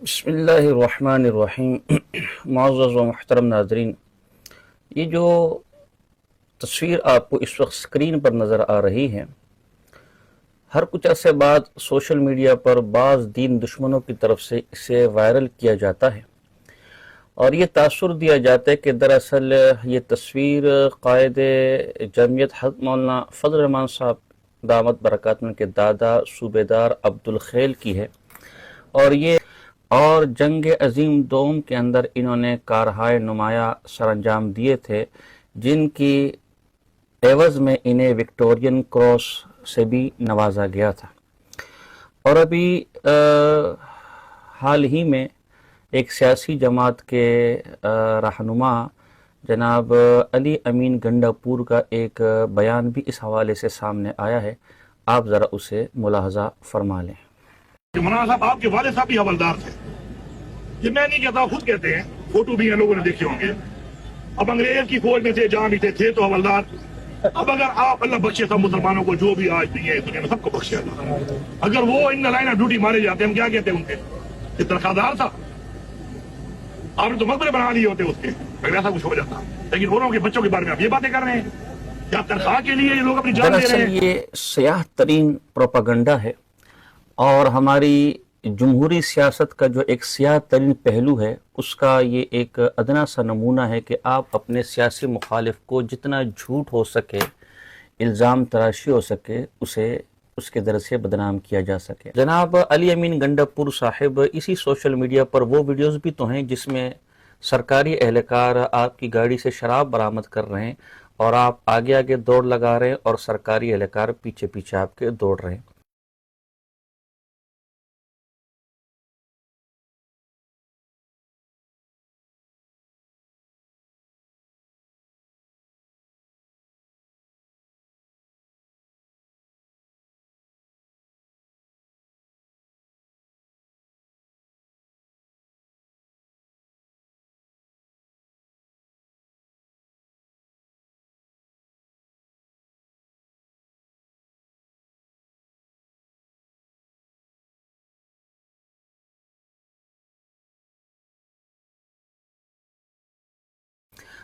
بسم اللہ الرحمن الرحیم معزز و محترم ناظرین، یہ جو تصویر آپ کو اس وقت اسکرین پر نظر آ رہی ہے، ہر کچھ عرصے بعد سوشل میڈیا پر بعض دین دشمنوں کی طرف سے اسے وائرل کیا جاتا ہے اور یہ تاثر دیا جاتا ہے کہ دراصل یہ تصویر قائد جمعیت حضرت مولانا فضل الرحمان صاحب دامت برکاتہ کے دادا صوبیدار عبدالخیل کی ہے، اور جنگ عظیم دوم کے اندر انہوں نے کارہائے نمایاں سر انجام دیے تھے، جن کی عوض میں انہیں وکٹورین کراس سے بھی نوازا گیا تھا۔ اور ابھی حال ہی میں ایک سیاسی جماعت کے رہنما جناب علی امین گنڈا پور کا ایک بیان بھی اس حوالے سے سامنے آیا ہے، آپ ذرا اسے ملاحظہ فرما لیں۔ مولانا صاحب آپ کے والد صاحب بھی حوالدار تھے، یہ میں نہیں کہتا، خود کہتے ہیں، فوٹو بھی ہیں، لوگوں نے دیکھے ہوں گے۔ اب انگریز کی فوج میں تھے، جہاں بھی تھے تو حوالدار۔ اب اگر آپ اللہ بخشے سب مسلمانوں کو، جو بھی آج بھی ہے دنیا میں، سب کو بخشے اللہ، اگر وہ ان لائن آف ڈیوٹی مارے جاتے، ہم کیا کہتے ہیں ان کے؟ یہ تنخواہ تھا، آپ نے تو مقبرے بنا لیے ہوتے اس کے اگر ایسا کچھ ہو جاتا۔ لیکن اوروں کے بچوں کے بارے میں آپ یہ باتیں کر رہے ہیں، کیا تنخواہ کے لیے یہ لوگ اپنی جان دے رہے ہیں؟ دراصل یہ سیاہ ترین پروپیگنڈا ہے، اور ہماری جمہوری سیاست کا جو ایک سیاہ ترین پہلو ہے، اس کا یہ ایک ادنا سا نمونہ ہے کہ آپ اپنے سیاسی مخالف کو جتنا جھوٹ ہو سکے، الزام تراشی ہو سکے، اسے اس کے در سے بدنام کیا جا سکے۔ جناب علی امین گنڈا پور صاحب اسی سوشل میڈیا پر وہ ویڈیوز بھی تو ہیں جس میں سرکاری اہلکار آپ کی گاڑی سے شراب برآمد کر رہے ہیں اور آپ آگے آگے دوڑ لگا رہے ہیں اور سرکاری اہلکار پیچھے پیچھے آپ کے دوڑ رہے ہیں۔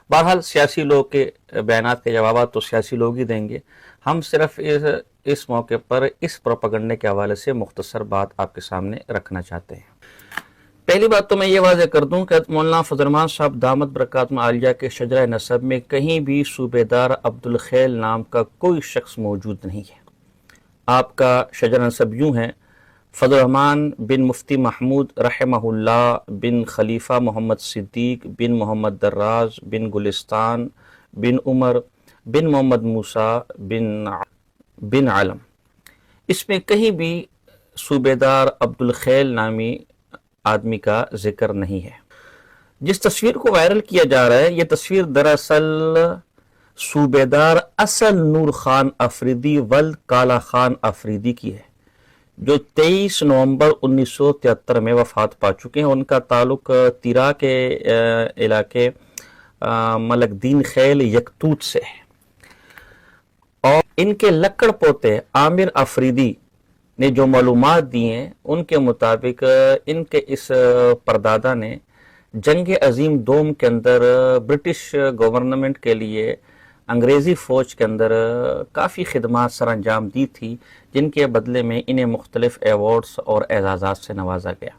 بہرحال سیاسی لوگ کے بیانات کے جوابات تو سیاسی لوگ ہی دیں گے، ہم صرف اس موقع پر اس پروپیگنڈے کے حوالے سے مختصر بات آپ کے سامنے رکھنا چاہتے ہیں۔ پہلی بات تو میں یہ واضح کر دوں کہ مولانا فضل الرحمان صاحب دامت برکاتہ عالیہ کے شجرہ نسب میں کہیں بھی صوبیدار عبدالخیل نام کا کوئی شخص موجود نہیں ہے۔ آپ کا شجرہ نسب یوں ہے: فضل الرحمان بن مفتی محمود رحمہ اللہ بن خلیفہ محمد صدیق بن محمد دراز بن گلستان بن عمر بن محمد موسیٰ بن علم۔ اس میں کہیں بھی صوبیدار عبدالخیل نامی آدمی کا ذکر نہیں ہے۔ جس تصویر کو وائرل کیا جا رہا ہے، یہ تصویر دراصل صوبیدار اصل نور خان افریدی ولد کالا خان افریدی کی ہے، جو 23 نومبر 1973 میں وفات پا چکے ہیں۔ ان کا تعلق تیرا کے علاقے ملک دین خیل یکتوت سے ہے، اور ان کے لکڑ پوتے عامر افریدی نے جو معلومات دی ہیں ان کے مطابق ان کے اس پردادا نے جنگ عظیم دوم کے اندر برٹش گورنمنٹ کے لیے انگریزی فوج کے اندر کافی خدمات سر انجام دی تھی، جن کے بدلے میں انہیں مختلف ایوارڈز اور اعزازات سے نوازا گیا۔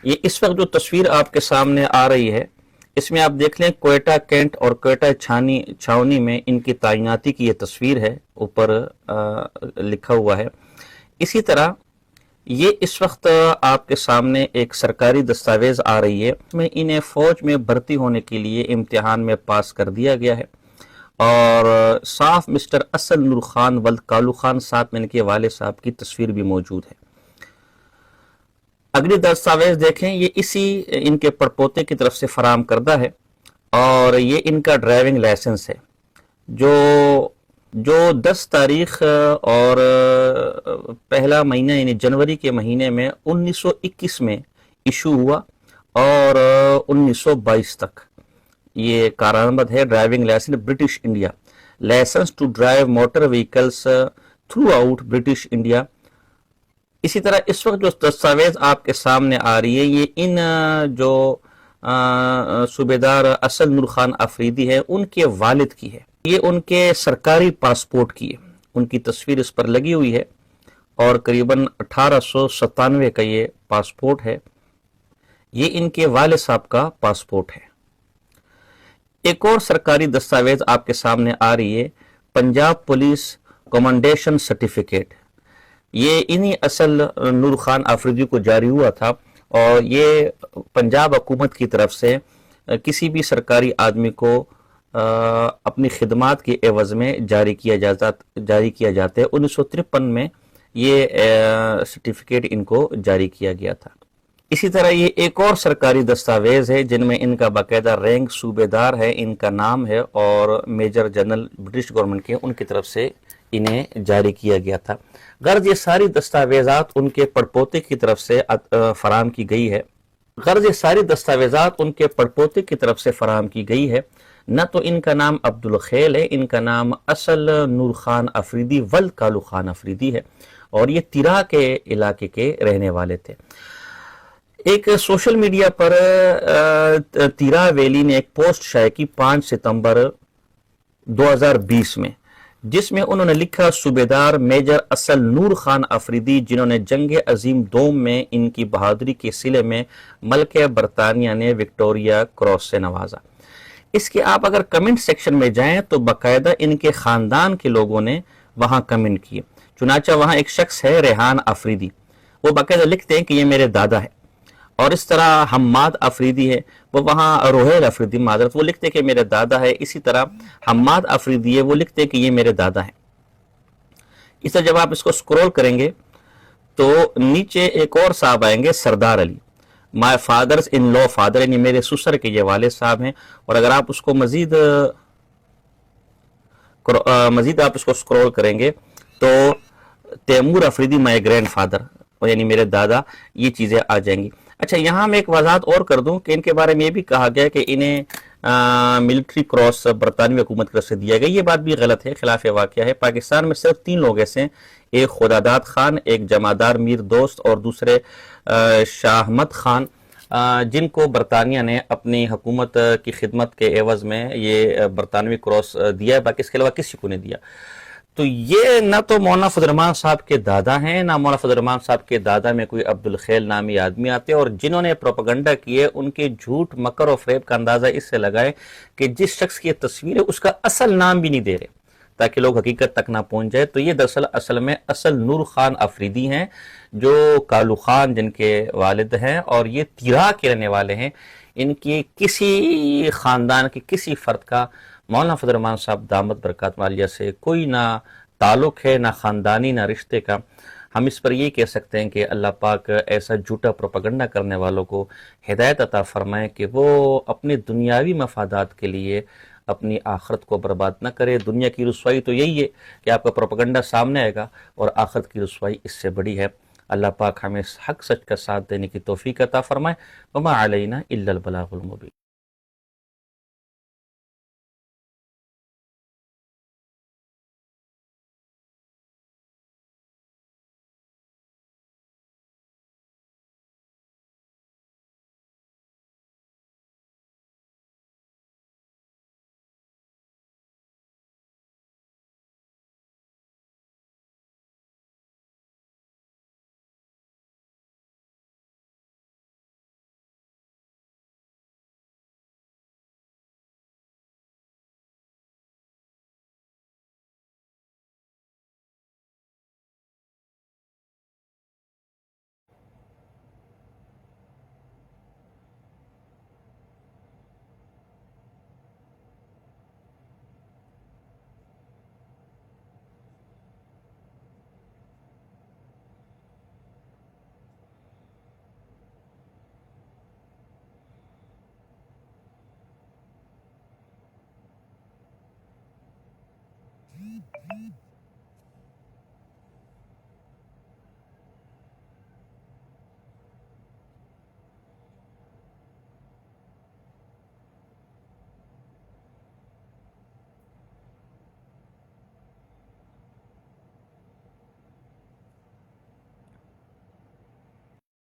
یہ اس وقت جو تصویر آپ کے سامنے آ رہی ہے، اس میں آپ دیکھ لیں کوئٹہ کینٹ اور کوئٹہ چھاونی میں ان کی تعیناتی کی یہ تصویر ہے، اوپر لکھا ہوا ہے۔ اسی طرح یہ اس وقت آپ کے سامنے ایک سرکاری دستاویز آ رہی ہے، اس میں انہیں فوج میں بھرتی ہونے کے لیے امتحان میں پاس کر دیا گیا ہے، اور صاف مسٹر اصل نور خان ولد کالو خان ساتھ میں ان کے والد صاحب کی تصویر بھی موجود ہے۔ اگلی دستاویز دیکھیں، یہ اسی ان کے پڑپوتے کی طرف سے فراہم کردہ ہے، اور یہ ان کا ڈرائیونگ لائسنس ہے جو 10 تاریخ اور پہلا مہینہ یعنی جنوری کے مہینے میں 1921 میں ایشو ہوا، اور 1922 تک یہ کارآمد ہے۔ Driving licence British India, licence to drive motor vehicles throughout British India. اسی طرح اس وقت جو دستاویز آپ کے سامنے آ رہی ہے یہ ان جو صوبیدار اسد نور خان افریدی ہے ان کے والد کی ہے، یہ ان کے سرکاری پاسپورٹ کی ہے، ان کی تصویر اس پر لگی ہوئی ہے اور قریباً 1897 کا یہ پاسپورٹ ہے، یہ ان کے والد صاحب کا پاسپورٹ ہے۔ ایک اور سرکاری دستاویز آپ کے سامنے آ رہی ہے، پنجاب پولیس کمانڈیشن سرٹیفکیٹ، یہ انہی اصل نور خان آفریدی کو جاری ہوا تھا اور یہ پنجاب حکومت کی طرف سے کسی بھی سرکاری آدمی کو اپنی خدمات کے عوض میں جاری کیا جاتا ہے۔ 1953 میں یہ سرٹیفکیٹ ان کو جاری کیا گیا تھا۔ اسی طرح یہ ایک اور سرکاری دستاویز ہے جن میں ان کا باقاعدہ رینک صوبیدار ہے، ان کا نام ہے اور میجر جنرل برٹش گورنمنٹ کے ان کی طرف سے انہیں جاری کیا گیا تھا۔ غرض یہ ساری دستاویزات ان کے پڑپوتے کی طرف سے فراہم کی گئی ہے، نہ تو ان کا نام عبدالخیل ہے، ان کا نام اصل نور خان افریدی ولد کالو خان افریدی ہے اور یہ تیرا کے علاقے کے رہنے والے تھے۔ ایک سوشل میڈیا پر تیرا ویلی نے ایک پوسٹ شائع کی 5 ستمبر 2020 میں، جس میں انہوں نے لکھا صوبیدار میجر اصل نور خان افریدی جنہوں نے جنگ عظیم دوم میں ان کی بہادری کے صلے میں ملکہ برطانیہ نے وکٹوریا کراس سے نوازا۔ اس کے آپ اگر کمنٹ سیکشن میں جائیں تو باقاعدہ ان کے خاندان کے لوگوں نے وہاں کمنٹ کیے، چنانچہ وہاں ایک شخص ہے ریحان افریدی، وہ باقاعدہ لکھتے ہیں کہ یہ میرے دادا ہے، اور اس طرح حماد افریدی ہے، وہ وہاں روہیل افریدی معذرت، وہ لکھتے ہیں کہ میرے دادا ہے، اسی طرح حماد افریدی ہے، وہ لکھتے ہیں کہ یہ میرے دادا ہے۔ اس طرح جب آپ اس کو سکرول کریں گے تو نیچے ایک اور صاحب آئیں گے، سردار علی، my father's in love father, یعنی میرے سسر کے یہ والد صاحب ہیں، اور اگر آپ اس کو مزید آپ اس کو سکرول کریں گے تو تیمور افریدی مائی گرینڈ فادر، یعنی میرے دادا، یہ چیزیں آ جائیں گی۔ اچھا یہاں میں ایک وضاحت اور کر دوں کہ ان کے بارے میں یہ بھی کہا گیا کہ انہیں ملٹری کراس برطانوی حکومت کی طرف سے دیا گیا، یہ بات بھی غلط ہے، خلاف واقعہ ہے۔ پاکستان میں صرف 3 لوگ ایسے ہیں، ایک خداداد خان، ایک جمادار میر دوست اور دوسرے شاہ احمد خان، جن کو برطانیہ نے اپنی حکومت کی خدمت کے عوض میں یہ برطانوی کراس دیا ہے، باقی اس کے علاوہ کسی کو نہیں دیا۔ تو یہ نہ تو مولانا فضل الرحمان صاحب کے دادا ہیں، نہ مولانا فضل الرحمان صاحب کے دادا میں کوئی عبدالخیل نامی آدمی آتے، اور جنہوں نے پروپیگنڈا کیے ان کے جھوٹ مکر اور فریب کا اندازہ اس سے لگائے کہ جس شخص کی یہ تصویر ہے اس کا اصل نام بھی نہیں دے رہے تاکہ لوگ حقیقت تک نہ پہنچ جائے۔ تو یہ دراصل اصل میں اصل نور خان افریدی ہیں جو کالو خان جن کے والد ہیں، اور یہ تیرا کے رہنے والے ہیں۔ ان کی کسی خاندان کے کسی فرد کا مولانا فضل الرحمان صاحب دامت برکات عالیہ سے کوئی نہ تعلق ہے، نہ خاندانی نہ رشتے کا۔ ہم اس پر یہ کہہ سکتے ہیں کہ اللہ پاک ایسا جھوٹا پروپیگنڈا کرنے والوں کو ہدایت عطا فرمائے کہ وہ اپنے دنیاوی مفادات کے لیے اپنی آخرت کو برباد نہ کرے۔ دنیا کی رسوائی تو یہی ہے کہ آپ کا پروپیگنڈا سامنے آئے گا، اور آخرت کی رسوائی اس سے بڑی ہے۔ اللہ پاک ہمیں حق سچ کا ساتھ دینے کی توفیق عطا فرمائے۔ وما علینا الا البلاغ المبین۔